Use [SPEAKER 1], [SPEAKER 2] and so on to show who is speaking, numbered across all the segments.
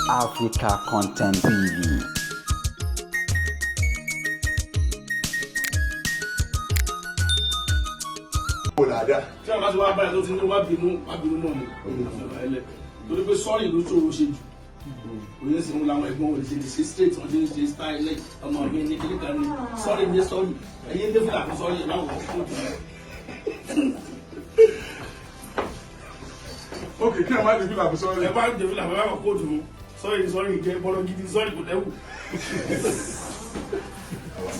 [SPEAKER 1] Africa Content TV.
[SPEAKER 2] Tí a bá ti wá báyìí tó ti ní wá bínú náà ni ẹlẹ torí pé sọ́ọ̀rì ló ṣòro ṣe jù òye sì ń la àwọn ẹ̀gbọ́n òye ṣe straight wọn ti ń ṣe style lẹ́yìn ọmọ mi ní kíní kan ní sọ́ọ̀rì ní sọ́ọ̀rì ẹ̀yìn ní fúlà fún sọ́ọ̀rì láwọn ọ̀pọ̀
[SPEAKER 3] ok kí ẹ má dé fúlà fún sọ́ọ̀rì.
[SPEAKER 2] ẹ bá dé fúlà fún àwọn kóòtù sọ́ọ̀rì jẹ́ bọ́lọ́ gidi sọ́ọ̀rì kò tẹ́wù.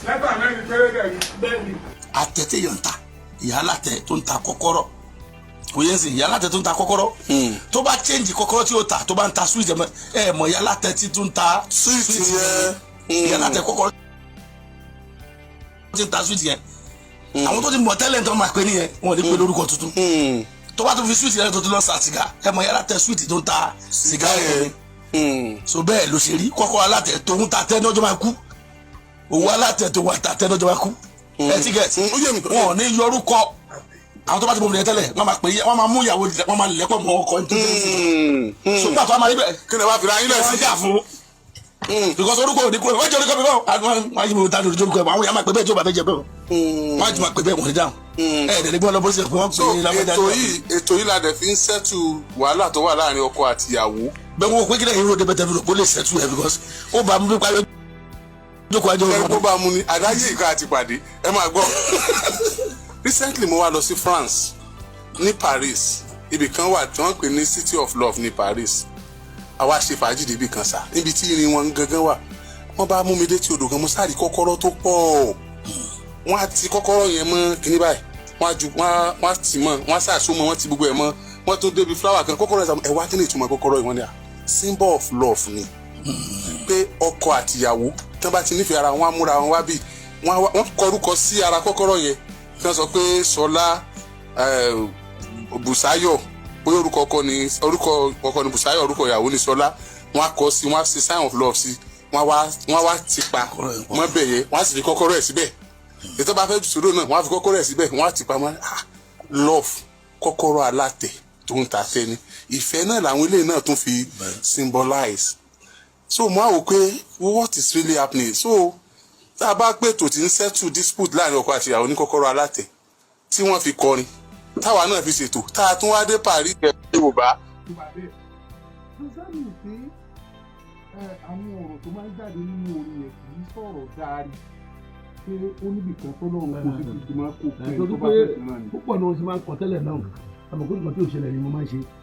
[SPEAKER 3] lẹ́tà mẹ́rin péré dẹ̀ ni.
[SPEAKER 2] bẹ́ẹ̀ ni.
[SPEAKER 4] Àtẹ̀tẹ̀ yọ̀ ń ta ìyá alátẹ tó ń ta kọ́kọ́rọ́ kò yẹn sìn ìyá alátẹ tó ń ta kọ́kọ́rọ́ tó bá change kọ́kọ́rọ́ tí ó ta tó bá ń ta sweet ẹ mọ̀ ìyá alátẹ tí tó ń ta sweet yẹn ìyá alátẹ kọ́kọ́rọ́ tí ń ta sweet yẹn àwọn tó ti mọ̀ tẹ́lẹ̀ tó máa pè nìyẹn wọn ò ní pè lórúkọ tuntun tó bá tó fi sweet yẹn tó ti lọ sa sìgá ẹ mọ̀ ìyá alátẹ sweet tó ń ta sìgá yẹn so bẹ́ẹ̀ ló ṣe rí kọ́kọ́rọ́ alátẹ tó ń ta tẹ́ ní ọjọ́ máa kú òwú alátẹ tó wà ta tẹ́ ní ọjọ́ máa kú ẹtíkẹtì wọn ò ní yọrúkọ àwọn tó bá ti mọ obìnrin tẹ́lẹ̀ wọn máa pè é wọn máa mú ìyàwó wọn máa lẹ̀pọ̀ mọ́ ọkọ nítorí so pàtó àmàlí bẹ́ẹ̀
[SPEAKER 3] kí ni wàá fi ra yín lẹ̀ sí.
[SPEAKER 4] wọn jà fún because orúkọ òní kúrò wọn jẹ orúkọ mi bọ wọn yìí mo ta lórí orúkọ ẹ àwọn yàrá máa pè bẹ́ẹ̀ tí ó bá fẹ́ jẹ bẹ́ẹ̀ wọn á jù máa pè bẹ́ẹ̀ wọn ní dáhùn ẹ̀ẹ́dẹ̀ gbọ́n lọ bó ṣe pé wọ́n pè é lábẹ́jà.
[SPEAKER 3] ètò yìí la dẹ̀ fi ń sẹ́tù wàhálà tó wà láàrin ọkọ àti ìyàwó.
[SPEAKER 4] bẹ́ẹ̀ wọ́n pé kí lẹ́yìn ròde bẹ́tẹ̀ fún lè sẹ́tù ẹ̀ because ó bá mú pípa jókòó ajọ́
[SPEAKER 3] ẹ kó bá mu ni àdáyé ìka àti pàdé ẹ máa gbọ́. Recently mo wá lọ sí France ní Paris ibì kan wà tí wọ́n pè ní City of Love ní Paris àwa ṣe fàájì débi kan sá níbi tí irin wọn gangan wà wọ́n bá mú mi dé tí odò kan mo sáré kọ́kọ́rọ́ tó pọ̀ wọ́n á ti kọ́kọ́rọ́ yẹn mọ́ kíní báyìí wọ́n á tì mọ́ wọ́n á sàṣọ mọ́ wọ́n ti gbogbo ẹ̀ mọ́ wọ́n tó débi flower kan kọ́kọ́rọ́ ẹ̀ wá kí ni ìtumọ̀ kọ́kọ́rọ́ yìí wọ́n ní à symbol of love ni pé ọkọ àtìyàwó tí wọ́n bá ti nífẹ̀ẹ́ ara wọn á múra wọn wá bí wọ́n kọrúkọ sí ara kọ́kọ́rọ́ yẹn tí wọ́n sọ pé Ṣọlá Bùsáyọ̀ bóyá orúkọ ọkọ ni Bùsáyọ̀ orúkọ ìyàwó ni Ṣọlá wọ́n á kọ sí wọ́n á ṣe sign of love sí wọ́n wá ti pa mọ́ bẹ̀ yẹn wọ́n á sì fi kọ́kọ́rọ́ ẹ̀ síbẹ̀ ètò bá fẹ́ jù sódò náà wọ́n á fi kọ́kọ́rọ́ ẹ̀ síbẹ̀ wọ́n á ti pa mọ́ love kọ́kọ́rọ́ alátẹ̀ tó ń ta fẹ́ ni ìfẹ́ náà làwọn eléyìí náà tún fi symbolize so mo á wò pé what is really happening so tá a bá pè tó ti ń settle dispute láàrin ọkọ àti ìyàwó ní kọ́kọ́rọ́ alátẹ̀ tí wọ́n fi kọrin táwa náà fi ṣètò tá a tún wá dé Paris kẹfì Yorùbá.
[SPEAKER 5] sísẹ́nì pé àwọn ọ̀rọ̀ tó máa ń jáde nínú orin yẹn kì í sọ̀rọ̀ dárí pé ó níbi kan tó lọ́rùn kó sì ti máa kó pé tó bá fẹ́ sí náà ni.
[SPEAKER 6] púpọ̀ ni wọ́n ti máa ń kọ tẹ́lẹ̀ náà àmọ́ pé nǹkan tí ò ṣẹlẹ̀ ni mo máa ń ṣe